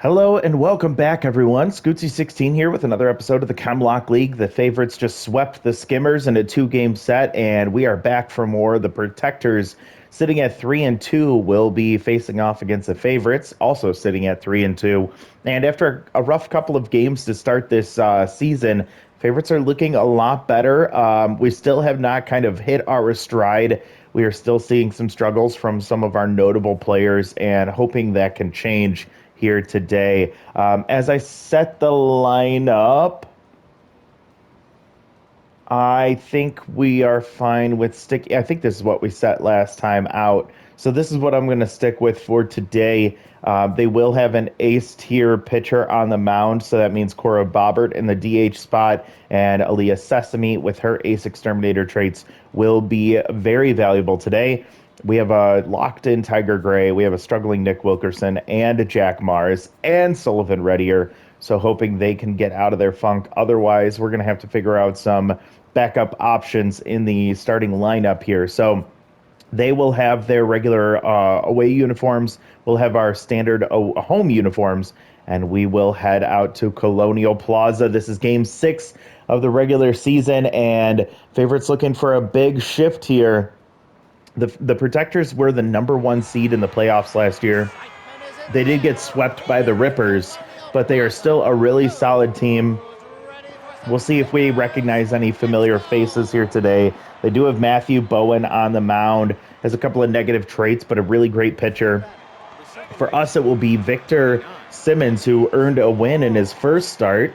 Hello and welcome back, everyone. Scootsy16 here with another episode of the Chem Lock League. The favorites just swept the Skimmers in a two-game set, and we are back for more. The Protectors, sitting at 3-2, will be facing off against the favorites, also sitting at 3-2. And after a rough couple of games to start this season, favorites are looking a lot better. We still have not kind of hit our stride. We are still seeing some struggles from some of our notable players, and hoping that can change here today. As I set the lineup, I think we are fine with stick. I think this is what we set last time out. So this is what I'm going to stick with for today. They will have an ace tier pitcher on the mound, so that means Cora Bobbert in the DH spot, and Aaliyah Sesame with her ace exterminator traits will be very valuable today. We have a locked-in Tiger Gray, we have a struggling Nick Wilkerson, and a Jack Mars, and Sullivan Reddier, so hoping they can get out of their funk. Otherwise, we're going to have to figure out some backup options in the starting lineup here. So they will have their regular away uniforms, we'll have our standard home uniforms, and we will head out to Colonial Plaza. This is Game 6 of the regular season, and favorites looking for a big shift here. The Protectors were the #1 seed in the playoffs last year. They did get swept by the Rippers, but they are still a really solid team. We'll see if we recognize any familiar faces here today. They do have Matthew Bowen on the mound. Has a couple of negative traits, but a really great pitcher. For us, it will be Victor Simmons, who earned a win in his first start,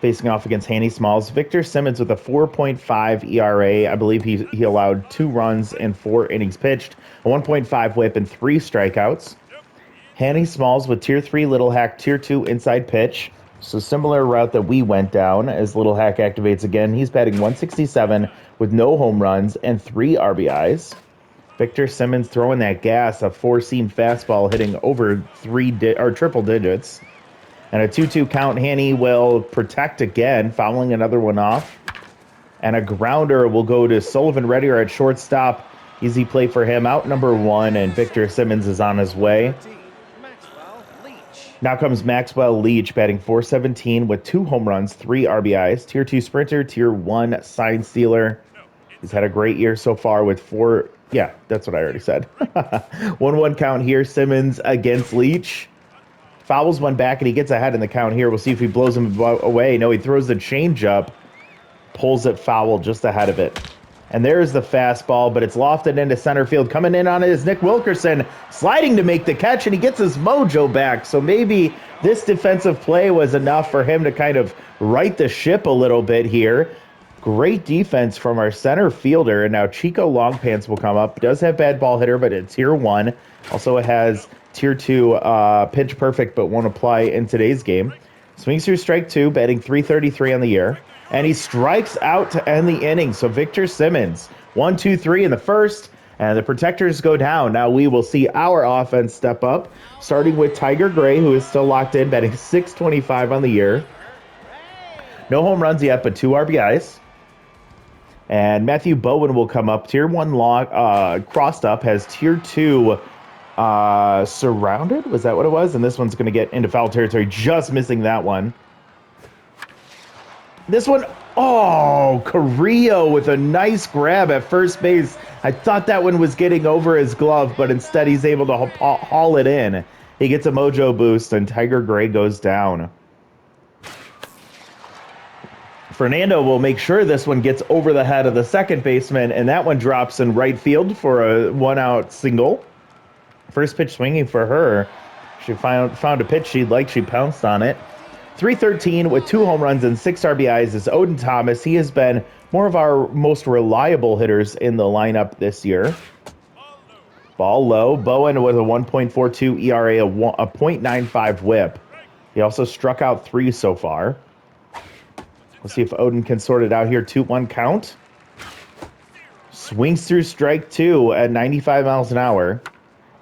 facing off against Hanny Smalls. Victor Simmons with a 4.5 ERA. I believe he allowed 2 runs in 4 innings pitched, a 1.5 whip, and 3 strikeouts. Hanny Smalls with Tier 3 Little Hack, Tier 2 inside pitch. So similar route that we went down as Little Hack activates again. He's batting 167 with no home runs and 3 RBIs. Victor Simmons throwing that gas, a 4-seam fastball hitting over triple digits. And a 2-2 count. Hanny will protect again, fouling another one off. And a grounder will go to Sullivan Reddier at shortstop. Easy play for him. Out #1, and Victor Simmons is on his way. Now comes Maxwell Leach, batting 417 with 2 home runs, 3 RBIs. Tier 2 sprinter, Tier 1 sign stealer. He's had a great year so far with 4. Yeah, that's what I already said. 1-1 count here. Simmons against Leach. Fouls one back, and he gets ahead in the count here. We'll see if he blows him away. No, he throws the changeup, pulls it foul just ahead of it. And there's the fastball, but it's lofted into center field. Coming in on it is Nick Wilkerson, sliding to make the catch, and he gets his mojo back. So maybe this defensive play was enough for him to kind of right the ship a little bit here. Great defense from our center fielder. And now Chico Longpants will come up. Does have bad ball hitter, but it's Tier 1. Also, it has Tier 2 pitch perfect, but won't apply in today's game. Swings through strike 2, batting 333 on the year. And he strikes out to end the inning. So Victor Simmons, 1, 2, 3 in the first, and the Protectors go down. Now we will see our offense step up, starting with Tiger Gray, who is still locked in, batting 625 on the year. No home runs yet, but 2 RBIs. And Matthew Bowen will come up. Tier 1 crossed up, has Tier 2 surrounded. Was that what it was? And this one's going to get into foul territory, just missing that one. This one, Carrillo with a nice grab at first base. I thought that one was getting over his glove, but instead he's able to haul it in. He gets a mojo boost, and Tiger Gray goes down. Fernando will make sure this one gets over the head of the second baseman, and that one drops in right field for a 1-out single. First pitch swinging for her. She found a pitch she liked. She pounced on it. 313 with 2 home runs and 6 RBIs is Odin Thomas. He has been one of our most reliable hitters in the lineup this year. Ball low. Bowen with a 1.42 ERA, a .95 whip. He also struck out 3 so far. We'll see if Odin can sort it out here. 2-1 count. Swings through strike 2 at 95 miles an hour.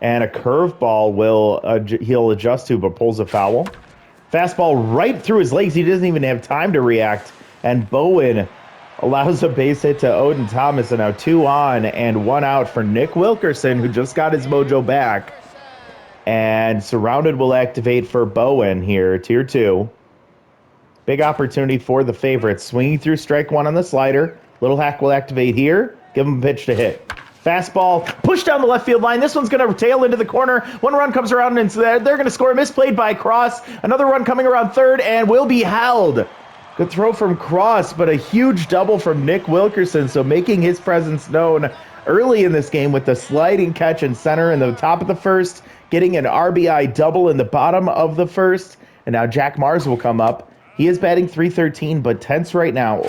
And a curveball he'll adjust to, but pulls a foul. Fastball right through his legs. He doesn't even have time to react. And Bowen allows a base hit to Odin Thomas. And now 2 on and 1 out for Nick Wilkerson, who just got his mojo back. And Surrounded will activate for Bowen here, tier 2. Big opportunity for the favorites. Swinging through strike 1 on the slider. Little Hack will activate here. Give him a pitch to hit. Fastball, push down the left field line. This one's going to tail into the corner. One run comes around, and they're going to score. Misplayed by Cross. Another run coming around third, and will be held. Good throw from Cross, but a huge double from Nick Wilkerson, so making his presence known early in this game with the sliding catch in center in the top of the first, getting an RBI double in the bottom of the first, and now Jack Mars will come up. He is batting .313, but tense right now.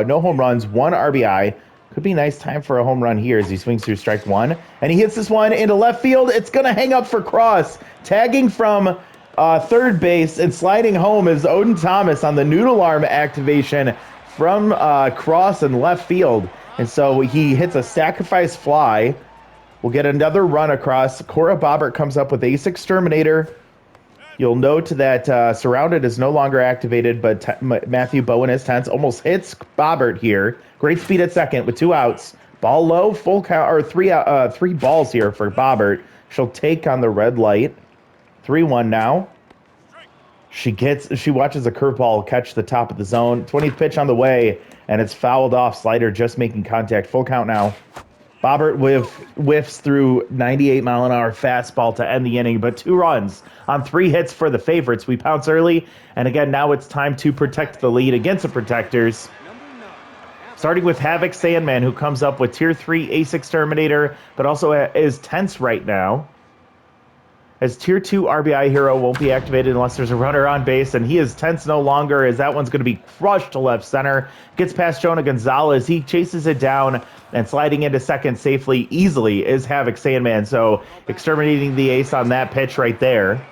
No home runs, 1 RBI. Could be nice time for a home run here as he swings through strike 1. And he hits this one into left field. It's going to hang up for Cross. Tagging from third base and sliding home is Odin Thomas on the noodle arm activation from Cross in left field. And so he hits a sacrifice fly. We'll get another run across. Cora Bobbert comes up with Ace Exterminator. You'll note that Surrounded is no longer activated, but Matthew Bowen is tense. Almost hits Bobbert here. Great speed at second with 2 outs. Ball low, full count, or 3 balls here for Bobbert. She'll take on the red light. 3-1 now. She watches a curveball catch the top of the zone. 20th pitch on the way, and it's fouled off. Slider just making contact. Full count now. Bobbert whiffs through 98-mile-an-hour fastball to end the inning, but 2 runs on 3 hits for the favorites. We pounce early, and again, now it's time to protect the lead against the protectors. Starting with Havoc Sandman, who comes up with tier 3 Ace Exterminator, but also is tense right now. As tier 2 RBI hero won't be activated unless there's a runner on base, and he is tense no longer as that one's going to be crushed to left center. Gets past Jonah Gonzalez. He chases it down, and sliding into second safely, easily, is Havoc Sandman. So exterminating the ace on that pitch right there.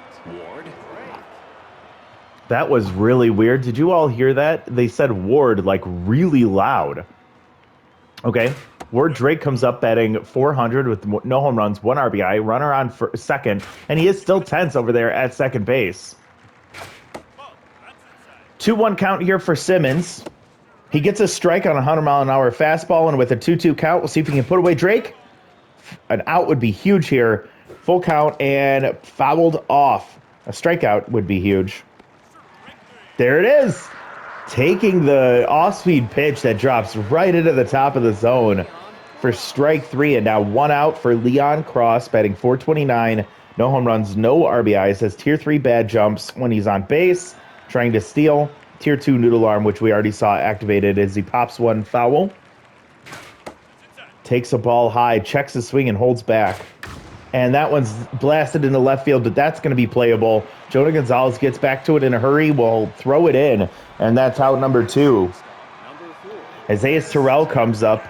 That was really weird. Did you all hear that? They said Ward like really loud. Okay. Ward Drake comes up batting .400 with no home runs, 1 RBI, runner on second, and he is still tense over there at second base. 2-1 count here for Simmons. He gets a strike on a 100-mile-an-hour fastball, and with a 2-2 count, we'll see if he can put away Drake. An out would be huge here. Full count and fouled off. A strikeout would be huge. There it is. Taking the off-speed pitch that drops right into the top of the zone for strike 3, and now 1 out for Leon Cross, batting .429. No home runs, no RBIs. Has tier 3 bad jumps when he's on base, trying to steal. Tier 2 noodle arm, which we already saw activated as he pops one foul. Takes a ball high, checks the swing, and holds back. And that one's blasted into left field, but that's going to be playable. Jonah Gonzalez gets back to it in a hurry. Will throw it in, and that's out number 2. Isaiah Terrell comes up,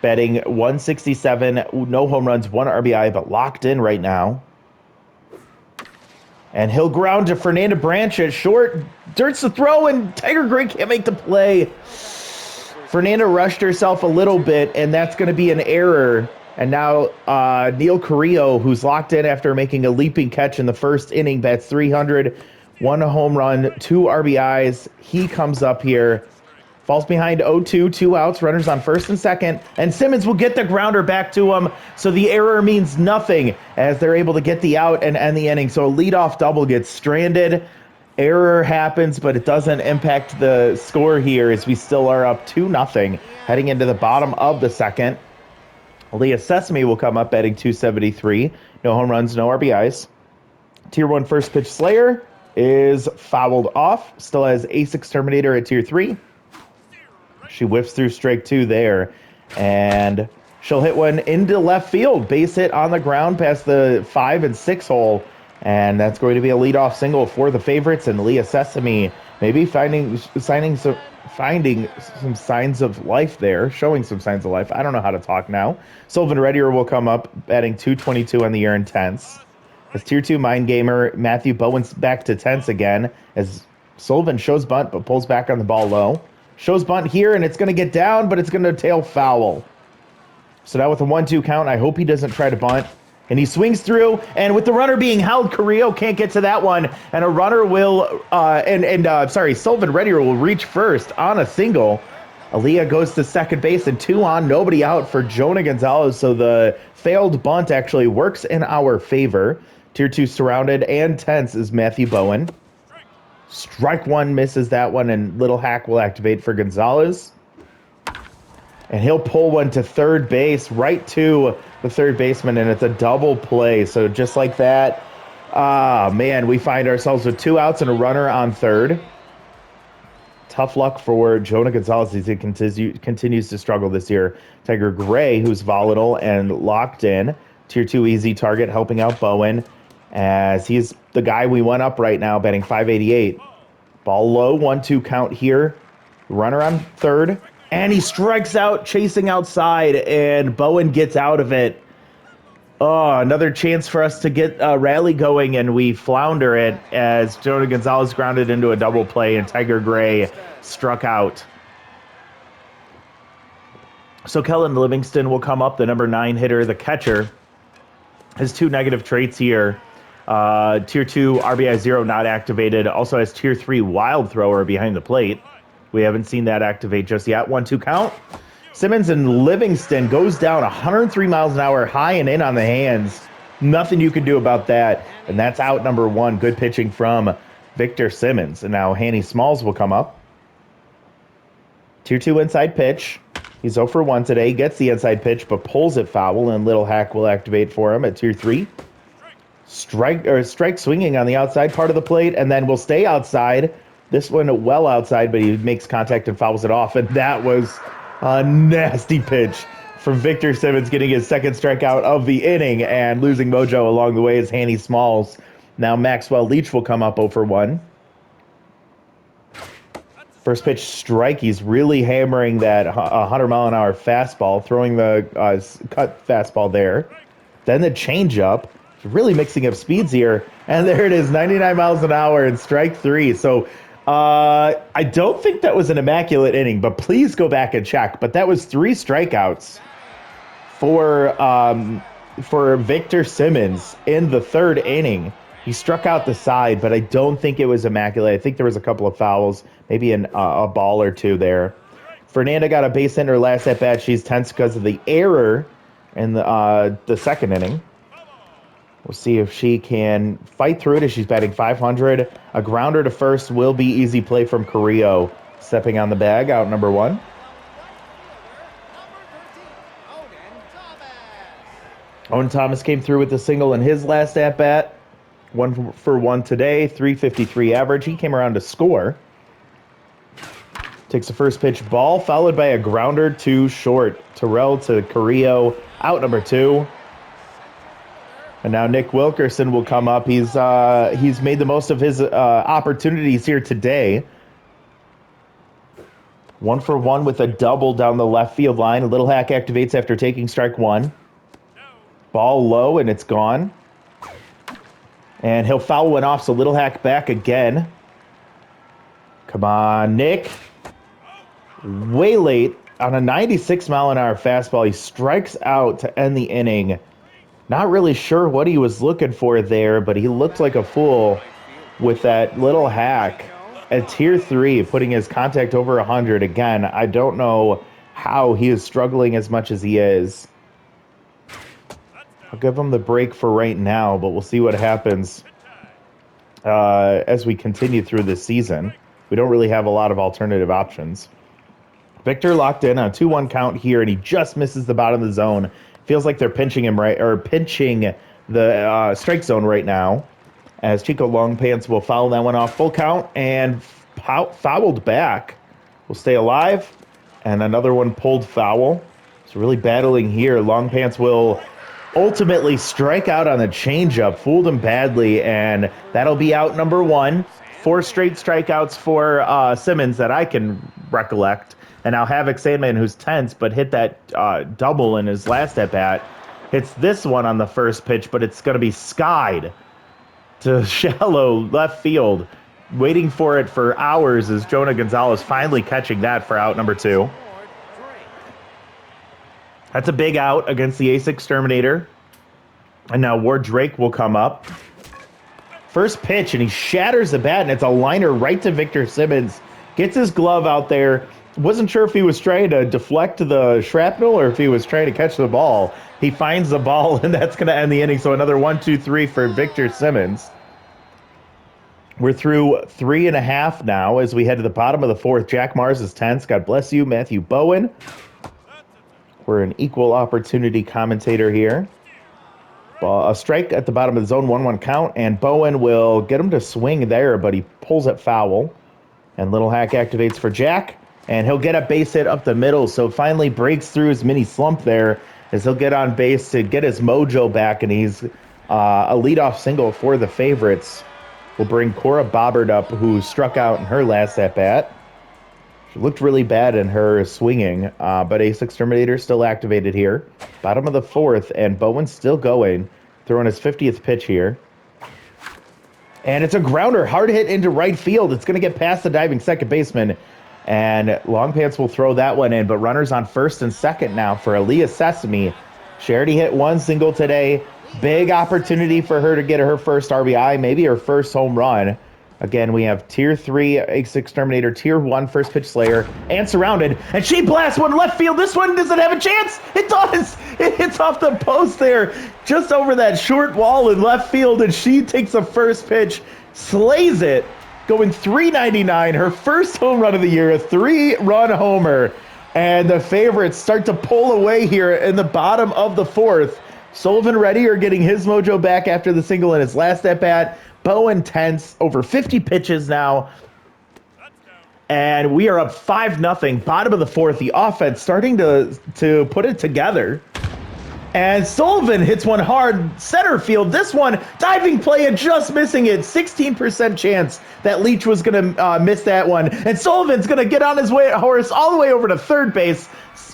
batting .167, no home runs, 1 RBI, but locked in right now. And he'll ground to Fernando Branch at short. Dirt's the throw, and Tiger Gray can't make the play. Fernanda rushed herself a little bit, and that's going to be an error. And now Neil Carrillo, who's locked in after making a leaping catch in the first inning, bats .300, 1 home run, 2 RBIs. He comes up here, falls behind 0-2, 2 outs, runners on first and second, and Simmons will get the grounder back to him. So the error means nothing as they're able to get the out and end the inning. So a leadoff double gets stranded. Error happens, but it doesn't impact the score here as we still are up 2-0 heading into the bottom of the second. Leah Sesame will come up batting .273. No home runs, no RBIs. Tier 1 first pitch Slayer is fouled off. Still has Ace Exterminator at tier 3. She whiffs through strike 2 there. And she'll hit one into left field. Base hit on the ground past the 5 and 6 hole. And that's going to be a leadoff single for the favorites. And Leah Sesame maybe finding some signs of life there, showing some signs of life. I don't know how to talk now. Sylvan Reddier will come up, batting .222 on the year in tense. As tier 2 mind gamer, Matthew Bowen's back to tense again, as Sullivan shows bunt but pulls back on the ball low. Shows bunt here, and it's going to get down, but it's going to tail foul. So now with a 1-2 count, I hope he doesn't try to bunt. And he swings through, and with the runner being held, Carrillo can't get to that one. And a runner will, Sylvan Reddier will reach first on a single. Aaliyah goes to second base, and 2 on, nobody out for Jonah Gonzalez. So the failed bunt actually works in our favor. Tier 2 surrounded and tense is Matthew Bowen. Strike 1 misses that one, and Little Hack will activate for Gonzalez. And he'll pull one to third base, right to the third baseman, and it's a double play. So just like that, man, we find ourselves with 2 outs and a runner on third. Tough luck for Jonah Gonzalez as he continues to struggle this year. Tiger Gray, who's volatile and locked in. Tier 2 easy target, helping out Bowen, as he's the guy we went up right now, batting .588. Ball low, 1-2 count here. Runner on third. And he strikes out, chasing outside, and Bowen gets out of it. Oh, another chance for us to get a rally going, and we flounder it as Jonah Gonzalez grounded into a double play, and Tiger Gray struck out. So Kellen Livingston will come up, the number 9 hitter, the catcher. Has 2 negative traits here. Tier 2 RBI 0 not activated. Also has Tier 3 wild thrower behind the plate. We haven't seen that activate just yet. 1-2 count. Simmons and Livingston goes down 103 miles an hour, high and in on the hands. Nothing you can do about that. And that's out number 1. Good pitching from Victor Simmons. And now Hanny Smalls will come up. Tier 2 inside pitch. He's 0 for 1 today. Gets the inside pitch, but pulls it foul, and Little Hack will activate for him at Tier 3. Strike swinging on the outside part of the plate, and then will stay outside. This one well outside, but he makes contact and fouls it off, and that was a nasty pitch from Victor Simmons, getting his second strikeout of the inning and losing mojo along the way as Hanny Smalls. Now Maxwell Leach will come up 0 for 1. First pitch strike. He's really hammering that 100-mile-an-hour fastball, throwing the cut fastball there. Then the changeup. Really mixing up speeds here. And there it is, 99 miles an hour and strike 3. So I don't think that was an immaculate inning, but please go back and check. But that was 3 strikeouts for Victor Simmons in the 3rd inning. He struck out the side, but I don't think it was immaculate. I think there was a couple of fouls, maybe a ball or 2 there. Fernanda got a base hit in her last at bat. She's tense because of the error in the 2nd inning. We'll see if she can fight through it as she's batting .500. A grounder to first will be easy play from Carrillo. Stepping on the bag, out number 1. Owen Thomas came through with a single in his last at-bat. 1 for 1 today, .353 average. He came around to score. Takes the first pitch ball, followed by a grounder to short. Terrell to Carrillo, out number 2. And now Nick Wilkerson will come up. He's made the most of his opportunities here today. 1 for 1 with a double down the left field line. Little Hack activates after taking strike 1. Ball low, and it's gone. And he'll foul one off, so Little Hack back again. Come on, Nick. Way late on a 96-mile-an-hour fastball. He strikes out to end the inning. Not really sure what he was looking for there, but he looked like a fool with that Little Hack at Tier 3, putting his contact over 100. Again, I don't know how he is struggling as much as he is. I'll give him the break for right now, but we'll see what happens as we continue through this season. We don't really have a lot of alternative options. Victor locked in on a 2-1 count here, and he just misses the bottom of the zone. Feels like they're pinching him pinching the strike zone right now, as Chico Longpants will foul that one off. Full count and fouled back. Will stay alive, and another one pulled foul. So really battling here. Longpants will ultimately strike out on the changeup. Fooled him badly, and that'll be out number 1. 4 straight strikeouts for Simmons that I can recollect. And now Havoc Sandman, who's tense, but hit that double in his last at-bat, hits this one on the first pitch, but it's going to be skied to shallow left field. Waiting for it for hours is Jonah Gonzalez, finally catching that for out number 2. That's a big out against the Ace Exterminator. And now Ward Drake will come up. First pitch, and he shatters the bat, and it's a liner right to Victor Simmons. Gets his glove out there, Wasn't sure if he was trying to deflect the shrapnel or if he was trying to catch the ball. He finds the ball, and that's going to end the inning. So another 1-2-3 for Victor Simmons. We're through 3.5 now as we head to the bottom of the fourth. Jack Mars is tense. God bless you, Matthew Bowen. We're an equal opportunity commentator here. A strike at the bottom of the zone, 1-1 count, and Bowen will get him to swing there, but he pulls it foul. And Little Hack activates for Jack, and he'll get a base hit up the middle, so finally breaks through his mini slump there as he'll get on base to get his mojo back, and he's a leadoff single for the favorites. We'll bring Cora Bobbert up, who struck out in her last at-bat. She looked really bad in her swinging, but Ace Exterminator still activated here. Bottom of the fourth, and Bowen's still going, throwing his 50th pitch here. And it's a grounder, hard hit into right field. It's going to get past the diving second baseman, and Long Pants will throw that one in, but runners on first and second now for Aaliyah Sesame. She already hit one single today. Big opportunity for her to get her first RBI, maybe her first home run. Again, we have Tier 3 Ace Exterminator, Tier 1 First Pitch Slayer, and Surrounded. And she blasts one left field. This one doesn't have a chance. It does. It hits off the post there, just over that short wall in left field, and she takes the first pitch, slays it, going 399, her first home run of the year, a 3-run homer. And the favorites start to pull away here in the bottom of the fourth. Sullivan Reddy are getting his mojo back after the single in his last at-bat. Bowen tense, over 50 pitches now. And we are up 5-0, bottom of the fourth. The offense starting to put it together. And Sullivan hits one hard center field. This one, diving play and just missing it. 16% chance that Leach was going to miss that one. And Sullivan's going to get on his horse all the way over to third base,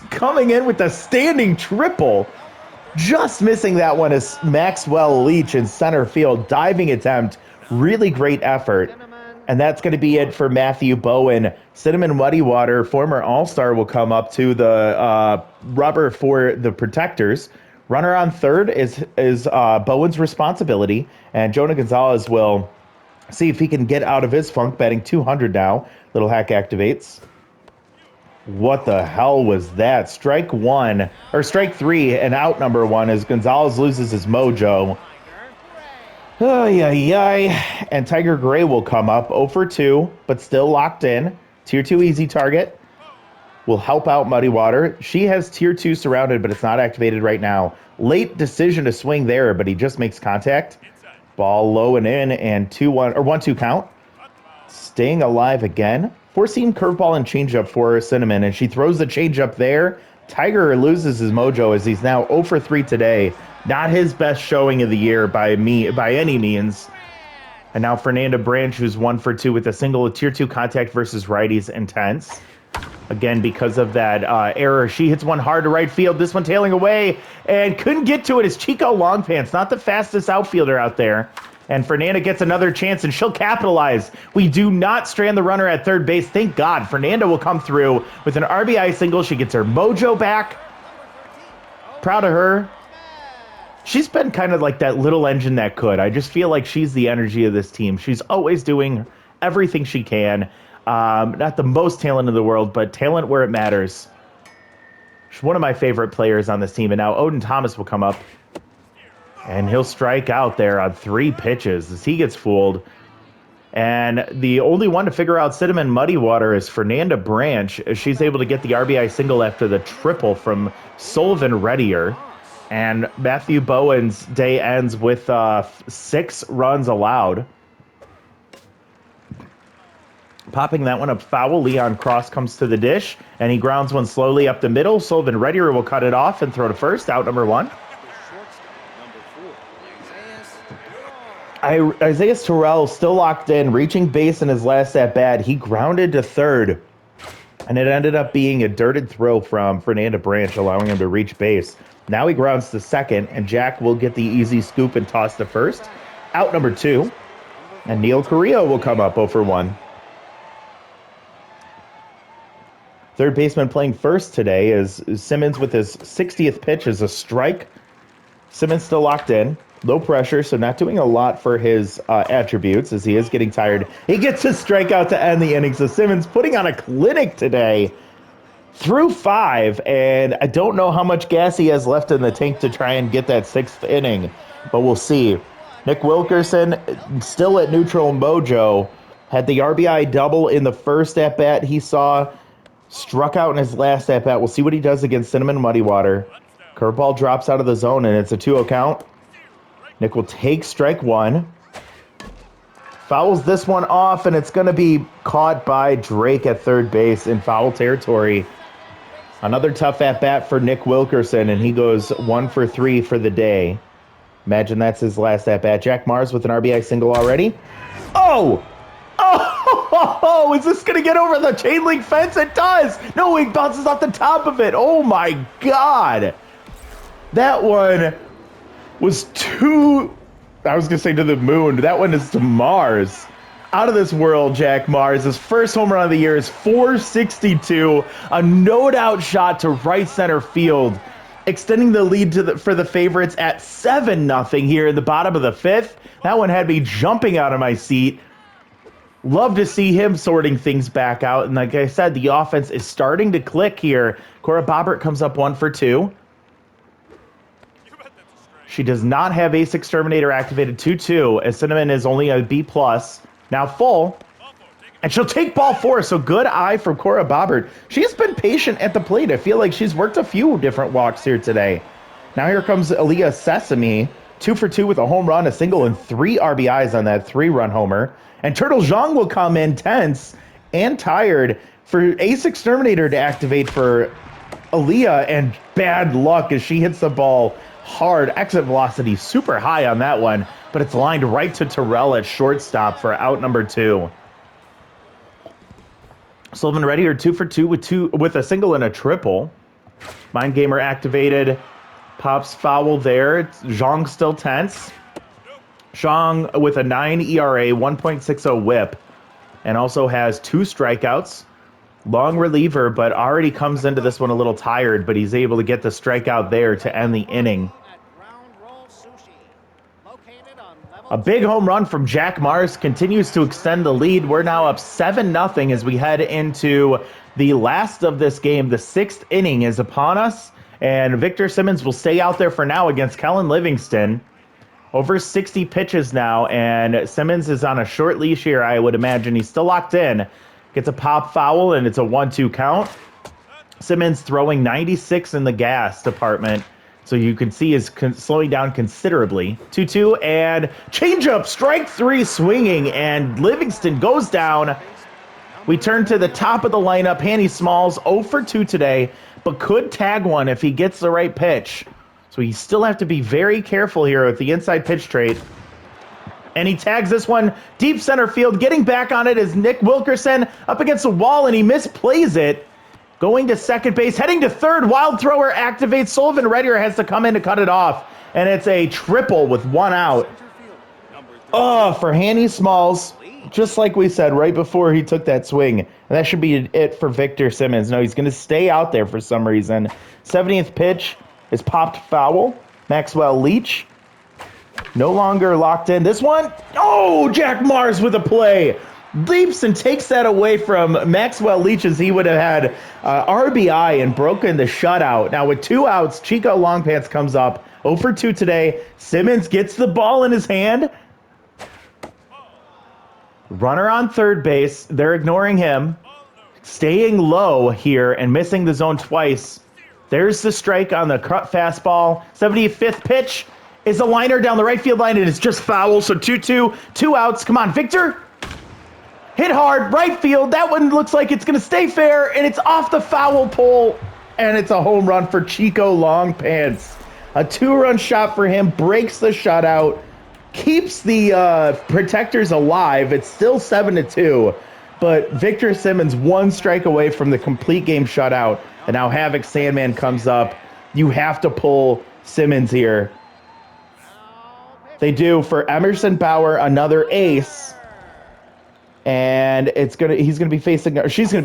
coming in with a standing triple. Just missing that one is Maxwell Leach in center field. Diving attempt. Really great effort. And that's going to be it for Matthew Bowen. Cinnamon Muddy Water, former All-Star, will come up to the rubber for the protectors. Runner on third is Bowen's responsibility. And Jonah Gonzalez will see if he can get out of his funk, batting 200 now. Little Hack activates. What the hell was that? Strike 3 and out number 1 as Gonzalez loses his mojo. And Tiger Gray will come up 0 for 2, but still locked in. Tier 2 easy target will help out Muddy Water. She has Tier 2 surrounded, but it's not activated right now. Late decision to swing there, but he just makes contact. Ball low and in, and 1-2 count. Staying alive again. Four-seam curveball and changeup for Cinnamon, and she throws the changeup there. Tiger loses his mojo as he's now 0 for 3 today. Not his best showing of the year by any means. And now Fernanda Branch, who's 1 for 2 with a single, Tier 2 contact versus righties, intense. Again, because of that error, she hits one hard to right field. This one tailing away and couldn't get to it. It's Chico Longpants, not the fastest outfielder out there. And Fernanda gets another chance, and she'll capitalize. We do not strand the runner at third base. Thank God. Fernanda will come through with an RBI single. She gets her mojo back. Proud of her. She's been kind of like that little engine that could. I just feel like she's the energy of this team. She's always doing everything she can. Not the most talent in the world, but talent where it matters. She's one of my favorite players on this team. And now Odin Thomas will come up. And he'll strike out there on 3 pitches as he gets fooled. And the only one to figure out Cinnamon Muddy Water is Fernanda Branch, as she's able to get the RBI single after the triple from Sullivan Reddier. And Matthew Bowen's day ends with 6 runs allowed. Popping that one up foul, Leon Cross comes to the dish, and he grounds one slowly up the middle. Sullivan Reddier will cut it off and throw to first, out number 1. Isaiah Terrell still locked in, reaching base in his last at-bat. He grounded to third, and it ended up being a dirted throw from Fernanda Branch, allowing him to reach base. Now he grounds to second, and Jack will get the easy scoop and toss to first. Out number 2, and Neil Carrillo will come up 0 for 1. Third baseman playing first today is Simmons with his 60th pitch is a strike. Simmons still locked in. Low pressure, so not doing a lot for his attributes as he is getting tired. He gets a strikeout to end the inning, so Simmons putting on a clinic today. through 5, and I don't know how much gas he has left in the tank to try and get that 6th inning, but we'll see. Nick Wilkerson, still at neutral mojo, had the RBI double in the first at-bat he saw, struck out in his last at-bat. We'll see what he does against Cinnamon Muddy Water. Curveball drops out of the zone, and it's a 2-0 count. Nick will take strike 1. Fouls this one off, and it's going to be caught by Drake at third base in foul territory. Another tough at-bat for Nick Wilkerson, and he goes 1 for 3 for the day. Imagine that's his last at-bat. Jack Mars with an RBI single already. Oh! Oh, is this going to get over the chain link fence? It does. No, he bounces off the top of it. Oh, my God. That one was I was going to say to the moon. That one is to Mars. Out of this world, Jack Mars. His first home run of the year is 462. A no-doubt shot to right center field, extending the lead for the favorites at 7-0 here in the bottom of the 5th. That one had me jumping out of my seat. Love to see him sorting things back out. And like I said, the offense is starting to click here. Cora Bobbert comes up 1 for 2. She does not have Ace Exterminator activated 2-2, as Cinnamon is only a B+. Now full. And she'll take ball 4, so good eye from Cora Bobbert. She's been patient at the plate. I feel like she's worked a few different walks here today. Now here comes Aaliyah Sesame. 2 for 2 with a home run, a single, and 3 RBIs on that 3-run homer. And Turtle Zhang will come in tense and tired for Ace Exterminator to activate for Aaliyah, and bad luck as she hits the ball hard. Exit velocity super high on that one, but it's lined right to Terrell at shortstop for out number 2. Sullivan Reddy are 2 for 2 with a single and a triple. Mind Gamer activated. Pops foul there. Zhang still tense. Zhang with a 9 ERA, 1.60 whip, and also has 2 strikeouts. Long reliever, but already comes into this one a little tired, but he's able to get the strikeout there to end the inning. A big home run from Jack Mars continues to extend the lead. We're now up 7-0 as we head into the last of this game. The 6th inning is upon us, and Victor Simmons will stay out there for now against Kellen Livingston. Over 60 pitches now, and Simmons is on a short leash here, I would imagine. He's still locked in. Gets a pop foul, and it's a 1-2 count. Simmons throwing 96 in the gas department, so you can see is slowing down considerably. 2-2, and changeup, strike 3 swinging, and Livingston goes down. We turn to the top of the lineup. Hanny Smalls, 0 for 2 today, but could tag one if he gets the right pitch. So you still have to be very careful here with the inside pitch trait. And he tags this one deep center field. Getting back on it is Nick Wilkerson up against the wall, and he misplays it. Going to second base, heading to third. Wild thrower activates. Sullivan Reddier has to come in to cut it off. And it's a triple with 1 out. Oh, for Hanny Smalls. Just like we said right before he took that swing. And that should be it for Victor Simmons. No, he's going to stay out there for some reason. 70th pitch is popped foul. Maxwell Leach no longer locked in. This one, oh, Jack Mars with a play. Leaps and takes that away from Maxwell Leach, as he would have had RBI and broken the shutout. Now with 2 outs, Chico Longpants comes up 0 for 2 today. Simmons gets the ball in his hand. Runner on third base. They're ignoring him. Staying low here and missing the zone twice. There's the strike on the fastball. 75th pitch is a liner down the right field line, and it's just foul. So 2-2, 2 outs. Come on, Victor. Hit hard, right field. That one looks like it's going to stay fair, and it's off the foul pole, and it's a home run for Chico Longpants. A 2-run shot for him, breaks the shutout, keeps the protectors alive. It's still 7-2, but Victor Simmons 1 strike away from the complete game shutout, and now Havoc Sandman comes up. You have to pull Simmons here. They do for Emerson Bauer, another ace. And she's gonna be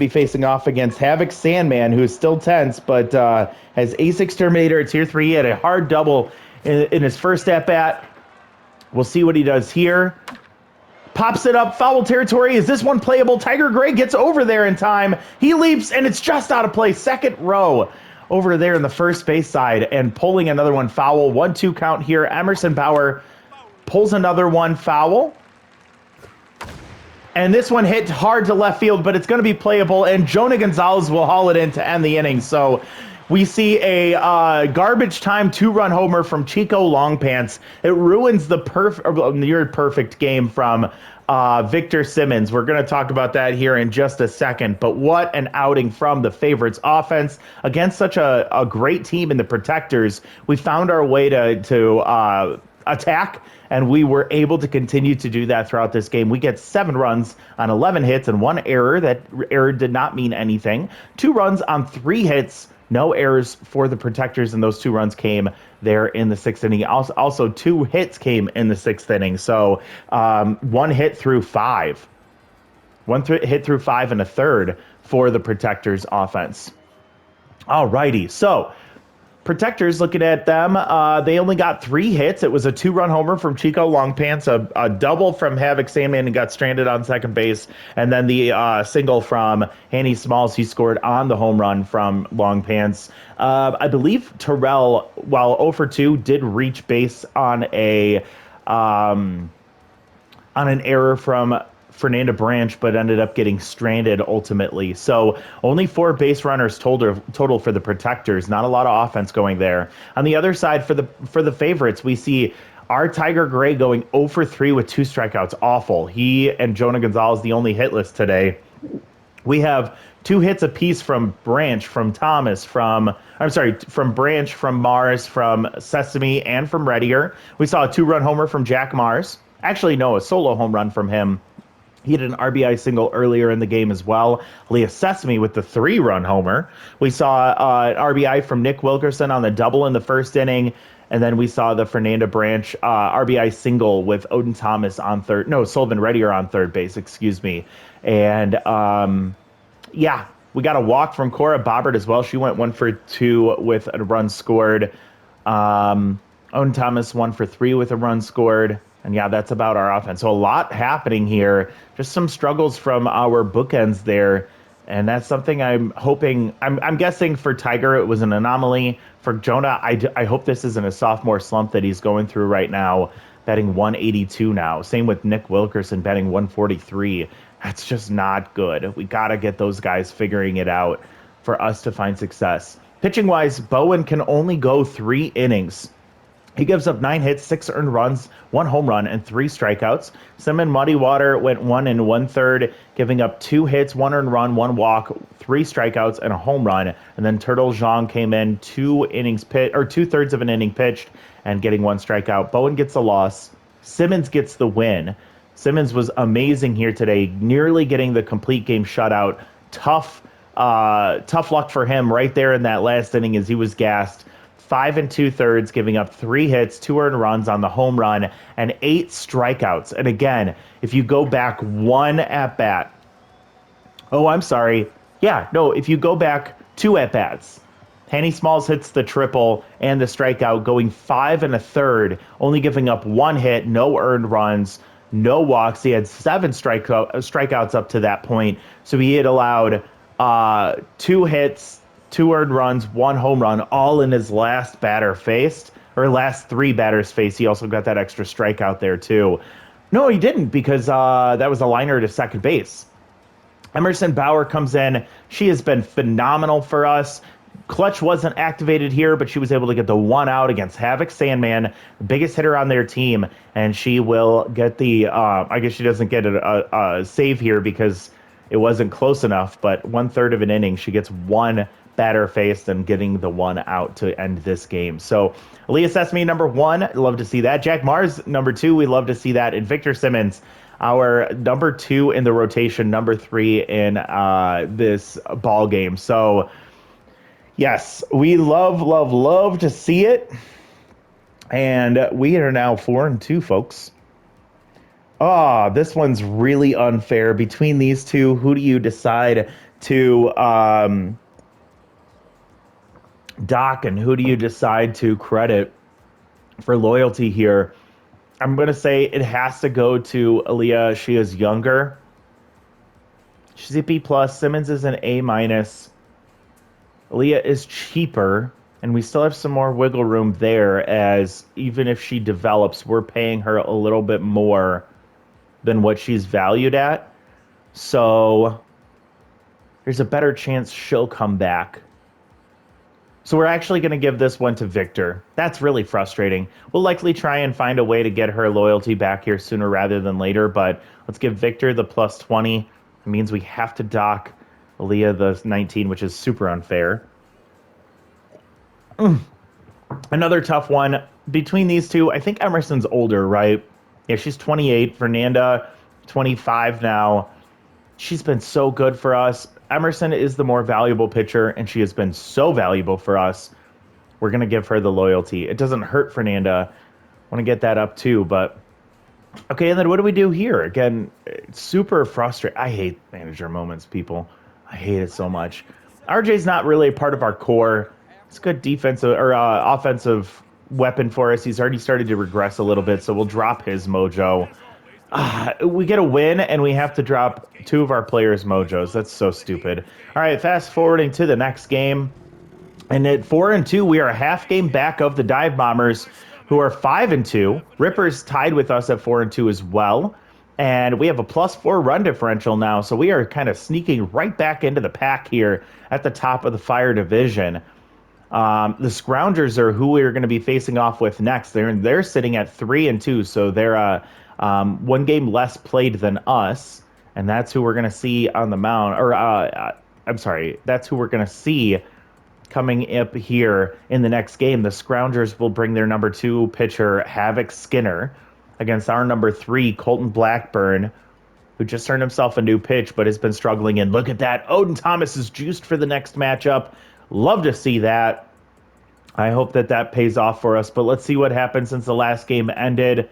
facing off against Havoc Sandman, who is still tense, but has Ace Exterminator at tier 3. He had a hard double in his first at bat. We'll see what he does here. pops it up, foul territory. Is this one playable? Tiger Gray gets over there in time. He leaps, and it's just out of play. Second row over there in the first base side, and pulling another one foul. 1-2 count here. Emerson Bauer pulls another one foul. And this one hit hard to left field, but it's going to be playable, and Jonah Gonzalez will haul it in to end the inning. So we see a garbage time 2-run homer from Chico Longpants. It ruins the near perfect game from Victor Simmons. We're going to talk about that here in just a second, but what an outing from the Favorites offense against such a great team in the Protectors. We found our way to attack, and we were able to continue to do that throughout this game. We get 7 runs on 11 hits and 1 error. That error did not mean anything. 2 runs on 3 hits, no errors for the Protectors, and those 2 runs came there in the 6th inning. Also 2 hits came in the 6th inning. So 1 hit through 5. Hit through 5 and a third for the Protectors offense. All righty. So Protectors, looking at them, they only got 3 hits. It was a 2-run homer from Chico Longpants, a double from Havoc Sandman and got stranded on second base, and then the single from Hanny Smalls. He scored on the home run from Longpants. I believe Terrell, while 0 for 2, did reach base on an error from Fernanda Branch, but ended up getting stranded ultimately. So only 4 base runners total for the Protectors. Not a lot of offense going there. On the other side, for the Favorites, we see our Tiger Gray going 0 for 3 with 2 strikeouts. Awful. He and Jonah Gonzalez the only hitless today. We have 2 hits apiece from Branch, from Thomas, from Branch, from Mars, from Sesame, and from Reddier. We saw a 2-run homer from Jack Mars. Actually, no, a solo home run from him. He had an RBI single earlier in the game as well. Leah Sesame with the 3-run homer. We saw an RBI from Nick Wilkerson on the double in the first inning. And then we saw the Fernanda Branch RBI single with Odin Thomas on third. No, Sullivan Reddier on third base, excuse me. And yeah, we got a walk from Cora Bobbert as well. She went 1 for 2 with a run scored. Odin Thomas 1 for 3 with a run scored. And yeah, that's about our offense. So a lot happening here. Just some struggles from our bookends there. And that's something I'm hoping. I'm guessing for Tiger it was an anomaly. For Jonah, I hope this isn't a sophomore slump that he's going through right now, betting 182 now. Same with Nick Wilkerson betting 143. That's just not good. We got to get those guys figuring it out for us to find success. Pitching-wise, Bowen can only go 3 innings. He gives up 9 hits, 6 earned runs, 1 home run, and 3 strikeouts. Simon Muddy Water went 1 1/3, giving up 2 hits, 1 earned run, 1 walk, 3 strikeouts, and a home run. And then Turtle Zhang came in 2/3 of an inning pitched and getting 1 strikeout. Bowen gets the loss. Simmons gets the win. Simmons was amazing here today, nearly getting the complete game shutout. Tough luck for him right there in that last inning as he was gassed. 5 2/3, giving up 3 hits, 2 earned runs on the home run, and 8 strikeouts. And again, if you go back 1 at bat, if you go back 2 at bats, Hanny Smalls hits the triple and the strikeout, going 5 1/3, only giving up 1 hit, no earned runs, no walks. He had 7 strikeouts up to that point. So he had allowed 2 hits, 2 earned runs, 1 home run, all in his last 3 batters faced. He also got that extra strikeout there too. No, he didn't, because that was a liner to second base. Emerson Bauer comes in. She has been phenomenal for us. Clutch wasn't activated here, but she was able to get the 1 out against Havoc Sandman, the biggest hitter on their team, and she will get the, I guess she doesn't get a save here because it wasn't close enough, but 1/3 of an inning, she gets 1 batter faced and getting the 1 out to end this game. So Aaliyah Sesame, number 1, love to see that. Jack Mars, number 2, we love to see that. And Victor Simmons, our number 2 in the rotation, number 3 in this ball game. So yes, we love to see it. And we are now 4-2, folks. This one's really unfair. Between these two, who do you decide to dock and who do you decide to credit for loyalty here? I'm going to say it has to go to Aaliyah. She is younger. She's a B plus. Simmons is an A minus. Aaliyah is cheaper, and we still have some more wiggle room there. As even if she develops, we're paying her a little bit more than what she's valued at. So there's a better chance she'll come back. So we're actually going to give this one to Victor. That's really frustrating. We'll likely try and find a way to get her loyalty back here sooner rather than later, but let's give Victor the plus 20. It means we have to dock Aaliyah the 19, which is super unfair. Another tough one. Between these two, I think Emerson's older, right? Yeah, she's 28. Fernanda, 25 now. She's been so good for us. Emerson is the more valuable pitcher, and she has been so valuable for us. We're going to give her the loyalty. It doesn't hurt Fernanda. I want to get that up too, but okay, and then what do we do here? Again, it's super frustrating. I hate manager moments, people. I hate it so much. RJ's not really a part of our core. It's a good defensive or offensive weapon for us. He's already started to regress a little bit, so we'll drop his mojo. We get a win, and we have to drop two of our players' mojos. That's so stupid. All right, fast forwarding to the next game. And at 4-2, we are a half game back of the Dive Bombers, who are 5-2. Ripper's tied with us at 4-2 as well. And we have a +4 run differential now, so we are kind of sneaking right back into the pack here at the top of the Fire division. The Scroungers are who we're going to be facing off with next. They're sitting at 3-2, so they're one game less played than us, and that's who we're going to see on the mound. Or I'm sorry, that's who we're going to see coming up here in the next game. The Scroungers will bring their number 2 pitcher, Havoc Skinner, against our number 3, Colton Blackburn, who just turned himself a new pitch but has been struggling. And look at that. Odin Thomas is juiced for the next matchup. Love to see that. I hope that that pays off for us. But let's see what happened since the last game ended.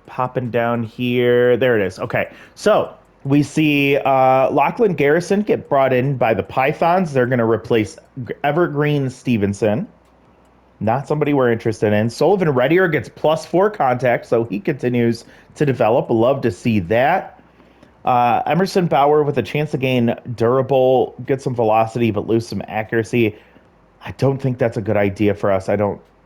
Popping down here. There it is. Okay. So we see Lachlan Garrison get brought in by the Pythons. They're going to replace Evergreen Stevenson. Not somebody we're interested in. Sullivan Reddier gets +4 contact, so he continues to develop. Love to see that. Emerson Bauer with a chance to gain durable, get some velocity, but lose some accuracy. I don't think that's a good idea for us.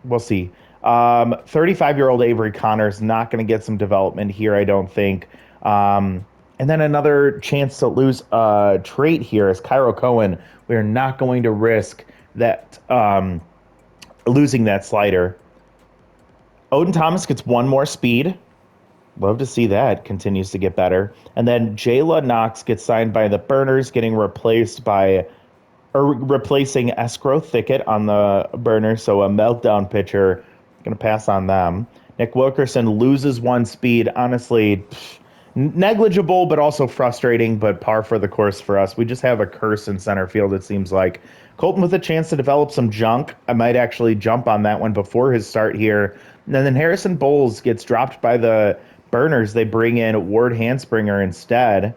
We'll see. 35-year-old Avery Connor's not going to get some development here, I don't think. And then another chance to lose a trait here is Cairo Cohen. We are not going to risk that losing that slider. Odin Thomas gets 1 more speed. Love to see that. Continues to get better. And then Jayla Knox gets signed by the Burners, getting replacing Escrow Thicket on the Burner, so a meltdown pitcher. Going to pass on them. Nick Wilkerson loses 1 speed. Honestly, negligible, but also frustrating, but par for the course for us. We just have a curse in center field, it seems like. Colton with a chance to develop some junk. I might actually jump on that one before his start here. And then Harrison Bowles gets dropped by the Burners. They bring in Ward Hanspringer instead.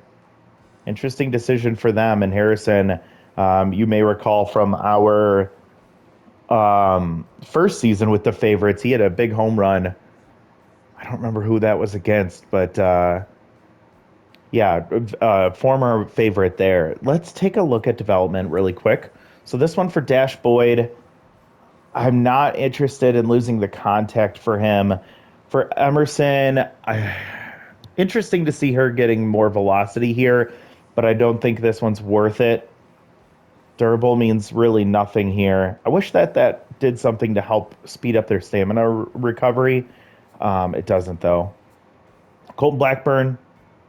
Interesting decision for them. And Harrison, you may recall from our first season with the Favorites, he had a big home run. I don't remember who that was against, but former favorite there. Let's take a look at development really quick. So this one for Dash Boyd, I'm not interested in losing the contact for him. For Emerson, interesting to see her getting more velocity here, but I don't think this one's worth it. Durable means really nothing here. I wish that did something to help speed up their stamina recovery. It doesn't, though. Colton Blackburn,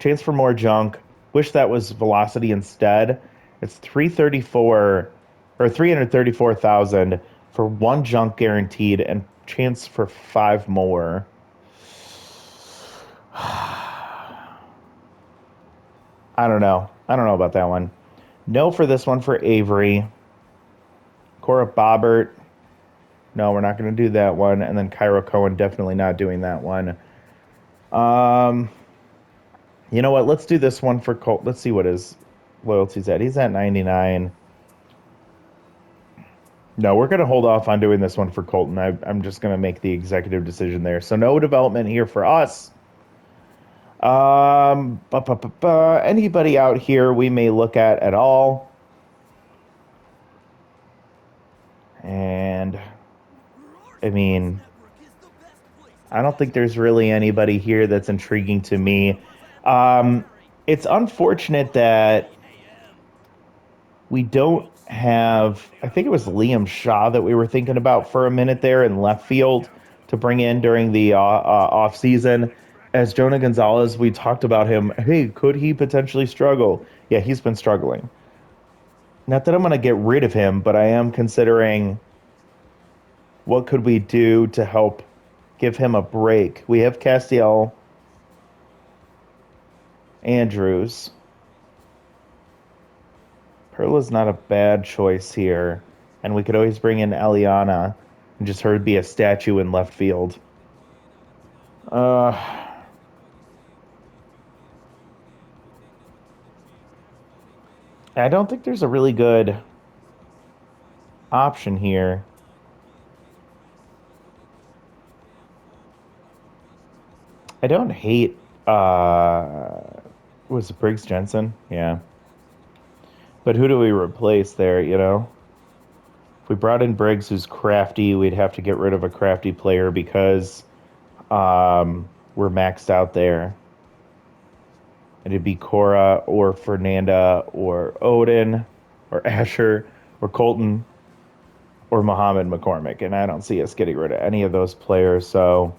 chance for more junk. Wish that was velocity instead. It's 334,000 for 1 junk guaranteed and chance for 5 more. I don't know. I don't know about that one. No for this one for Avery. Cora Bobbert. No, we're not going to do that one. And then Cairo Cohen, definitely not doing that one. You know what? Let's do this one for Colt. Let's see what his loyalty's at. He's at 99. No, we're going to hold off on doing this one for Colton. I'm just going to make the executive decision there. So no development here for us. Anybody out here we may look at all. And I mean, I don't think there's really anybody here that's intriguing to me. Um, it's unfortunate that we don't have, I think it was Liam Shaw that we were thinking about for a minute there in left field to bring in during the off season. As Jonah Gonzalez, we talked about him. Hey, could he potentially struggle? Yeah, he's been struggling. Not that I'm going to get rid of him, but I am considering what could we do to help give him a break. We have Castiel Andrews. Perla's not a bad choice here. And we could always bring in Eliana and just her be a statue in left field. I don't think there's a really good option here. I don't hate was it Briggs Jensen? Yeah. But who do we replace there, you know? If we brought in Briggs, who's crafty, we'd have to get rid of a crafty player because we're maxed out there. It'd be Cora or Fernanda or Odin or Asher or Colton or Muhammad McCormick. And I don't see us getting rid of any of those players, so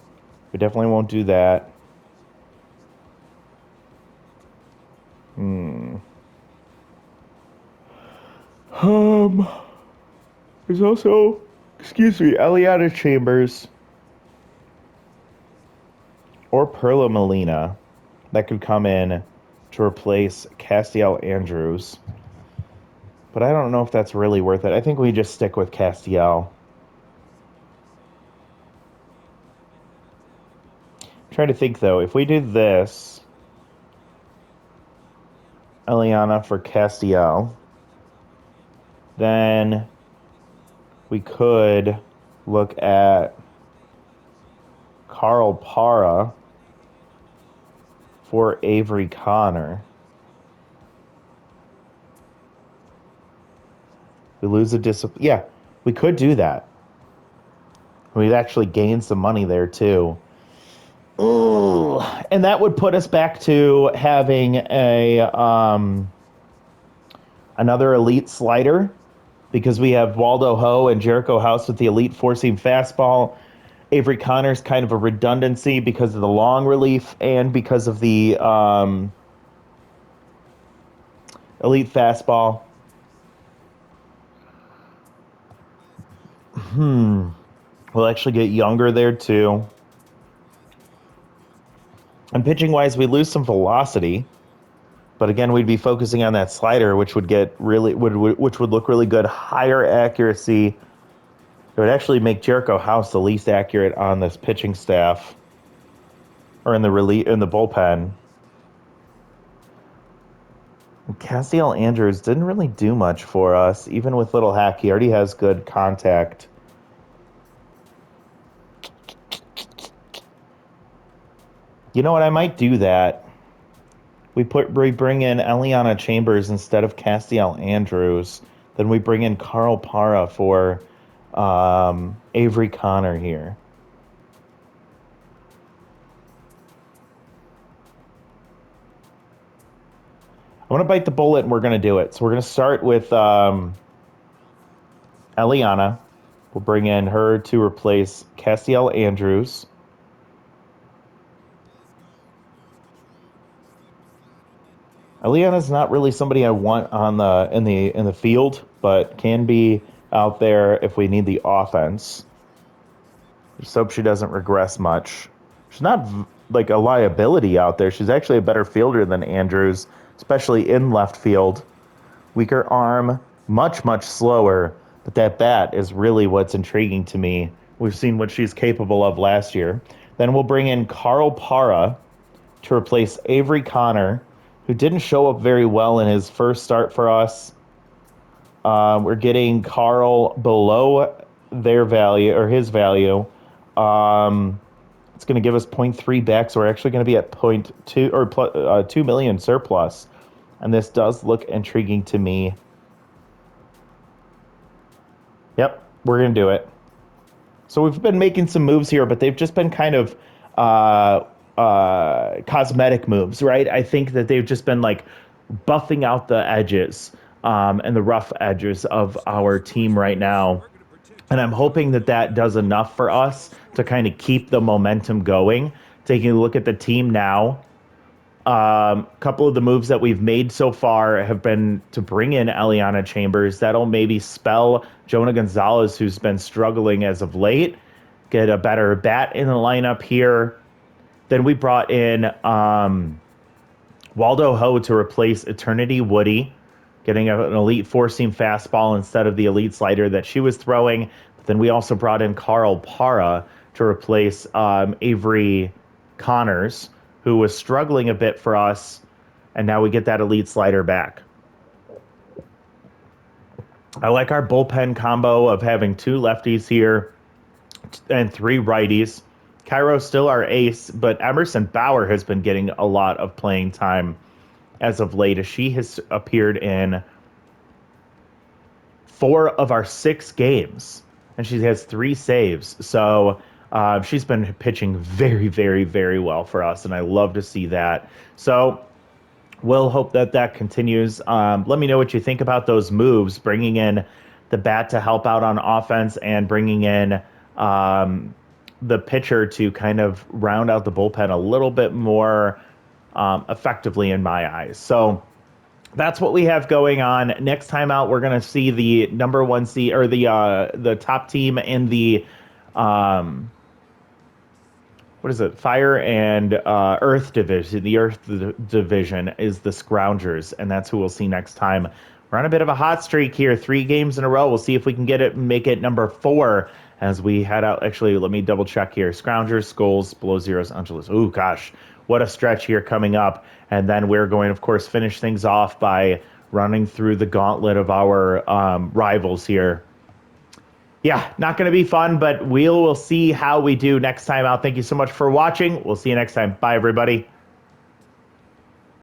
we definitely won't do that. There's also, excuse me, Eliana Chambers or Perla Molina that could come in to replace Castiel Andrews. But I don't know if that's really worth it. I think we just stick with Castiel. I'm trying to think, though. If we do this, Eliana for Castiel, then we could look at Carl Para for Avery Connor. We lose a yeah, we could do that. We'd actually gain some money there too. Ooh, and that would put us back to having a another elite slider because we have Waldo Ho and Jericho House with the elite four-seam fastball. Avery Connor's kind of a redundancy because of the long relief and because of the elite fastball. We'll actually get younger there too. And pitching wise, we lose some velocity, but again, we'd be focusing on that slider, which would get which would look really good. Higher accuracy. It would actually make Jericho House the least accurate on this pitching staff, or in the bullpen. Castiel Andrews didn't really do much for us, even with little hack. He already has good contact. You know what? I might do that. We bring in Eliana Chambers instead of Castiel Andrews. Then we bring in Carl Para for Avery Connor here. I want to bite the bullet, and we're going to do it. So we're going to start with Eliana. We'll bring in her to replace Castiel Andrews. Eliana's not really somebody I want on in the field, but can be out there if we need the offense. Just hope she doesn't regress much. She's not like a liability out there. She's actually a better fielder than Andrews, especially in left field. Weaker arm, much slower, but that bat is really what's intriguing to me. We've seen what she's capable of last year. Then we'll bring in Carl Para to replace Avery Connor, who didn't show up very well in his first start for us. We're getting Carl below their value or his value. Um, it's going to give us zero point 0.3 back, so we're actually going to be at 0.2 or 2 million surplus. And this does look intriguing to me. Yep, we're going to do it. So we've been making some moves here, but they've just been kind of cosmetic moves, right? I think that they've just been like buffing out the edges and the rough edges of our team right now. And I'm hoping that that does enough for us to kind of keep the momentum going. Taking a look at the team now, a couple of the moves that we've made so far have been to bring in Eliana Chambers. That'll maybe spell Jonah Gonzalez, who's been struggling as of late, get a better bat in the lineup here. Then we brought in Waldo Ho to replace Eternity Woody, getting an elite four-seam fastball instead of the elite slider that she was throwing. But then we also brought in Carl Para to replace Avery Connors, who was struggling a bit for us, and now we get that elite slider back. I like our bullpen combo of having 2 lefties here and 3 righties. Cairo's still our ace, but Emerson Bauer has been getting a lot of playing time as of late, as she has appeared in 4 of our 6 games, and she has 3 saves. So she's been pitching very, very, very well for us, and I love to see that. So we'll hope that that continues. Let me know what you think about those moves, bringing in the bat to help out on offense and bringing in the pitcher to kind of round out the bullpen a little bit more effectively in my eyes. So that's what we have going on. Next time out, we're going to see the number 1 seed or the top team in the what is it? Fire and Earth division. The Earth division is the Scroungers, and that's who we'll see next time. We're on a bit of a hot streak here, 3 games in a row. We'll see if we can get it, make it number 4 as we head out. Actually, let me double check here. Scroungers, Skulls, Below Zeros, Angeles. Ooh, gosh, what a stretch here coming up. And then we're going, of course, finish things off by running through the gauntlet of our rivals here. Yeah, not going to be fun, but we'll see how we do next time out. Thank you so much for watching. We'll see you next time. Bye, everybody.